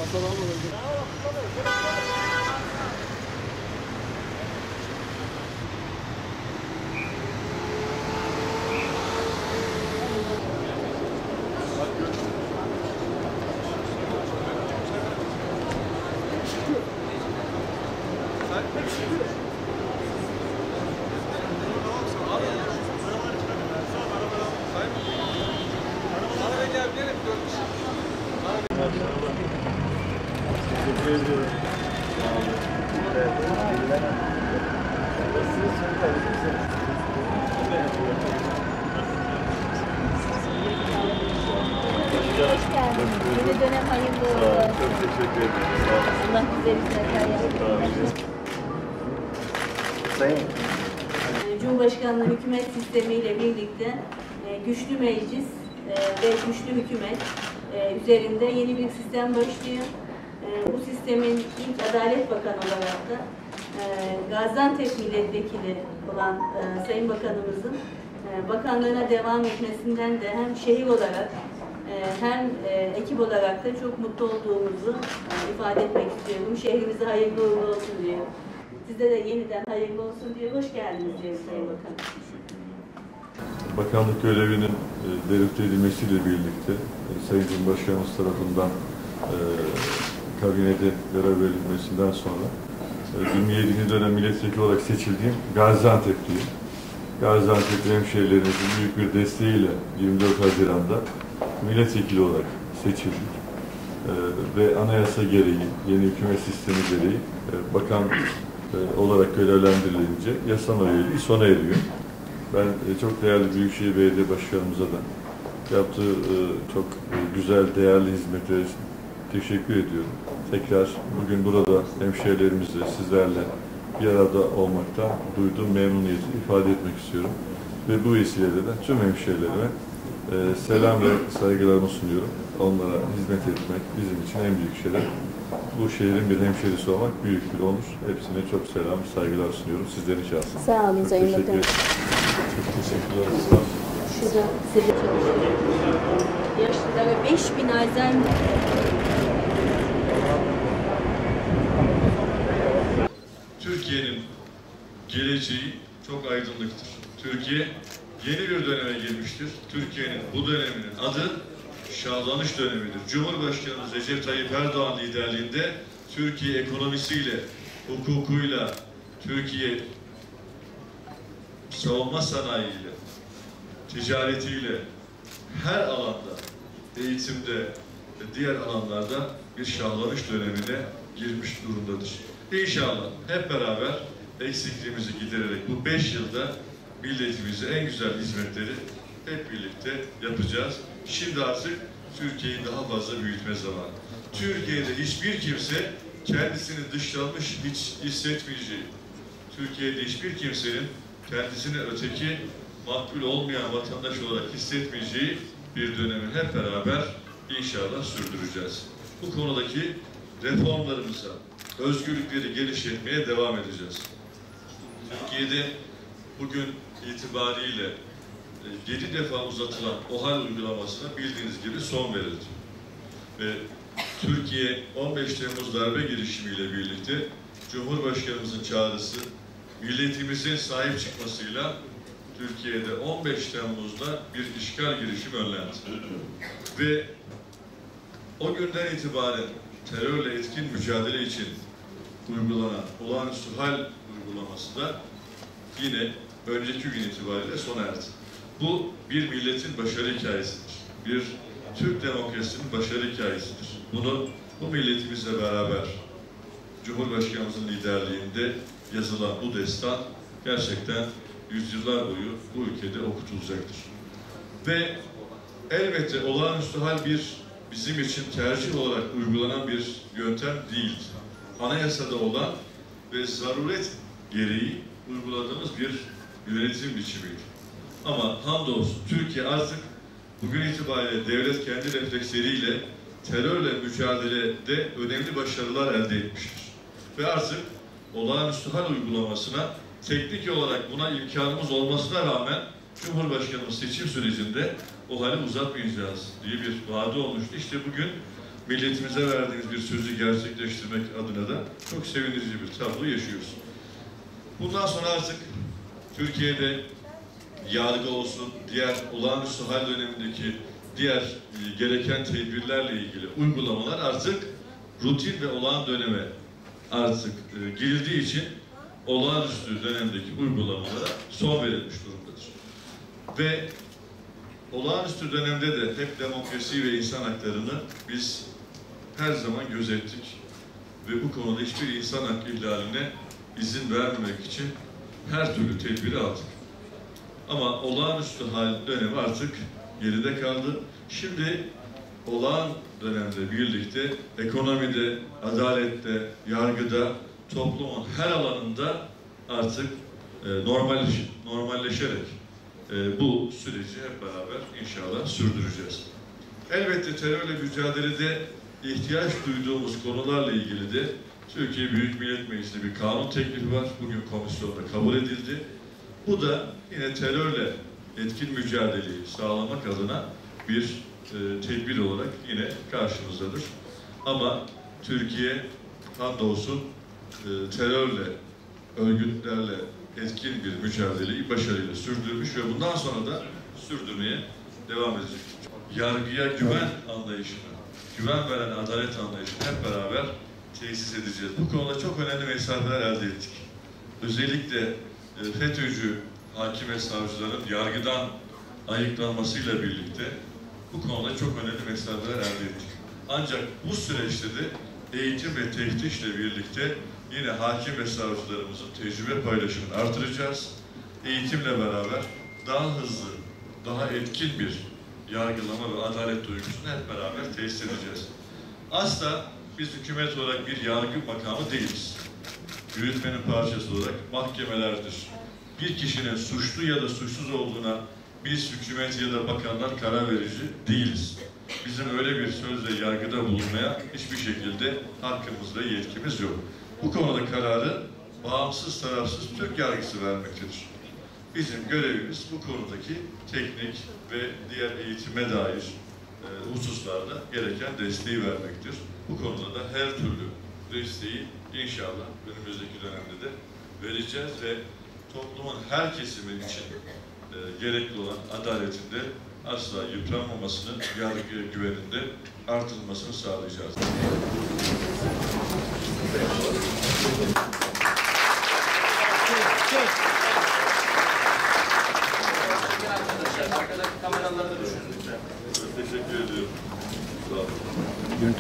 Hoş geldiniz. Yeni dönem hayırlı olsun. Çok teşekkür ederim. Sağ olun. Allah bize bir Sayın Cumhurbaşkanlığı hükümet sistemiyle birlikte güçlü meclis ve güçlü hükümet üzerinde yeni bir sistem başlıyor. Bu sistemin ilk Adalet Bakanı olarak da Gaziantep Milletvekili olan Sayın Bakanımızın bakanlığına devam etmesinden de hem şehir olarak hem ekip olarak da çok mutlu olduğumuzu ifade etmek istiyorum. Şehrimize hayırlı uğurlu olsun diyor. Size de yeniden hayırlı olsun diyor. Hoş geldiniz diyor Sayın Bakan. Bakanlık görevinin devredilmesiyle birlikte Sayın Cumhurbaşkanımız tarafından kabinede görev verilmesinden sonra 27. dönem milletvekili olarak seçildiğim Gaziantep'liyim. Gaziantep hemşehrilerimizin büyük bir desteğiyle 24 Haziran'da milletvekili olarak seçildik. Ve anayasa gereği, yeni hükümet sistemi gereği bakan olarak görevlendirilince yasama üyeliği sona eriyor. Ben çok değerli Büyükşehir Belediye Başkanımıza da yaptığı çok güzel, değerli hizmetler için teşekkür ediyorum. Tekrar bugün burada hemşehrilerimizle, sizlerle bir arada olmaktan duyduğum memnuniyeti ifade etmek istiyorum. Ve bu vesileyle de tüm hemşehrilerime selam ve saygılarımı sunuyorum. Onlara hizmet etmek bizim için en büyük şeyler. Bu şehrin bir hemşehrisi olmak büyük bir onur. Hepsine çok selam, saygılar sunuyorum. Sizlerin şahsına. Sağ olun Sayın Bakan. Çok teşekkürler. Sağ olun. Şurada size çalışıyor. Yaşlılara 5000 Alzheimer. Türkiye'nin geleceği çok aydınlıktır. Türkiye yeni bir döneme girmiştir. Türkiye'nin bu döneminin adı şahlanış dönemidir. Cumhurbaşkanımız Recep Tayyip Erdoğan liderliğinde Türkiye ekonomisiyle, hukukuyla, Türkiye savunma sanayiyle, ticaretiyle her alanda, eğitimde ve diğer alanlarda bir şahlanış dönemine girmiş durumdadır. İnşallah hep beraber eksikliğimizi gidererek bu 5 yılda milletimize en güzel hizmetleri hep birlikte yapacağız. Şimdi artık Türkiye'yi daha fazla büyütme zamanı. Türkiye'de hiçbir kimse kendisini dışlanmış hiç hissetmeyeceği, Türkiye'de hiçbir kimsenin kendisini öteki, makbul olmayan vatandaş olarak hissetmeyeceği bir dönemi hep beraber inşallah sürdüreceğiz. Bu konudaki reformlarımıza, özgürlükleri genişletmeye devam edeceğiz. Türkiye'de bugün itibariyle 7 defa uzatılan OHAL uygulamasına bildiğiniz gibi son verildi. Ve Türkiye 15 Temmuz darbe girişimiyle birlikte Cumhurbaşkanımızın çağrısı, milletimizin sahip çıkmasıyla Türkiye'de 15 Temmuz'da bir işgal girişimi önlendi. Ve o günden itibaren terörle etkin mücadele için uygulanan olağanüstü hal uygulaması da yine önceki gün itibariyle sona erdi. Bu bir milletin başarı hikayesidir. Bir Türk demokrasisinin başarı hikayesidir. Bunu bu milletimizle beraber Cumhurbaşkanımızın liderliğinde yazılan bu destan gerçekten yüzyıllar boyu bu ülkede okutulacaktır. Ve elbette olağanüstü hal bizim için tercih olarak uygulanan bir yöntem değil. Anayasada olan ve zaruret gereği uyguladığımız bir yönetim biçimiydi. Ama hamdolsun Türkiye artık bugün itibariyle devlet kendi refleksleriyle terörle mücadelede önemli başarılar elde etmiştir. Ve artık olağanüstü hal uygulamasına teknik olarak buna imkanımız olmasına rağmen Cumhurbaşkanımız seçim sürecinde o hali uzatmayacağız diye bir vaadi olmuştu. İşte bugün milletimize verdiğimiz bir sözü gerçekleştirmek adına da çok sevindirici bir tablo yaşıyoruz. Bundan sonra artık Türkiye'de yargı olsun, diğer olağanüstü hal dönemindeki diğer gereken tedbirlerle ilgili uygulamalar artık rutin ve olağan döneme artık girildiği için olağanüstü dönemdeki uygulamalara son verilmiş durumdadır. Ve olağanüstü dönemde de hep demokrasi ve insan haklarını biz her zaman gözettik. Ve bu konuda hiçbir insan hakkı ihlaline izin vermemek için her türlü tedbiri aldık. Ama olağanüstü hal dönemi artık geride kaldı. Şimdi olağan dönemde birlikte ekonomide, adalette, yargıda, toplumun her alanında artık normalleşerek bu süreci hep beraber inşallah sürdüreceğiz. Elbette terörle mücadelede ihtiyaç duyduğumuz konularla ilgili de Türkiye Büyük Millet Meclisi'nde bir kanun teklifi var. Bugün komisyonda kabul edildi. Bu da yine terörle etkin mücadeleyi sağlamak adına bir tedbir olarak yine karşımızdadır. Ama Türkiye hamdolsun terörle, örgütlerle etkin bir mücadeleyi başarıyla sürdürmüş ve bundan sonra da sürdürmeye devam edecek. Yargıya güven anlayışını, güven veren adalet anlayışını hep beraber tesis edeceğiz. Bu konuda çok önemli mesafeler elde ettik. Özellikle FETÖ'cü hakim ve savcıların yargıdan ayıklanmasıyla birlikte bu konuda çok önemli mesafeler elde ettik. Ancak bu süreçte de eğitim ve teftişle birlikte yine hakim ve savcılarımızın tecrübe paylaşımını artıracağız. Eğitimle beraber daha hızlı, daha etkin bir yargılama ve adalet duygusunu hep beraber tesis edeceğiz. Asla biz hükümet olarak bir yargı makamı değiliz. Yürütmenin parçası olarak mahkemelerdir. Bir kişinin suçlu ya da suçsuz olduğuna biz hükümet ya da bakanlar karar verici değiliz. Bizim öyle bir sözle yargıda bulunmaya hiçbir şekilde hakkımız ve yetkimiz yok. Bu konuda kararı bağımsız, tarafsız Türk yargısı vermektedir. Bizim görevimiz bu konudaki teknik ve diğer eğitime dair hususlarda gereken desteği vermektir. Bu konuda da her türlü desteği inşallah önümüzdeki dönemde de vereceğiz ve toplumun her kesimi için gerekli olan adaletinde asla yıpranmamasını, yargıya güveninde artırılmasını sağlayacağız. Arkadaki kameraları da düşünün lütfen. Teşekkür ediyorum. Sağ olun.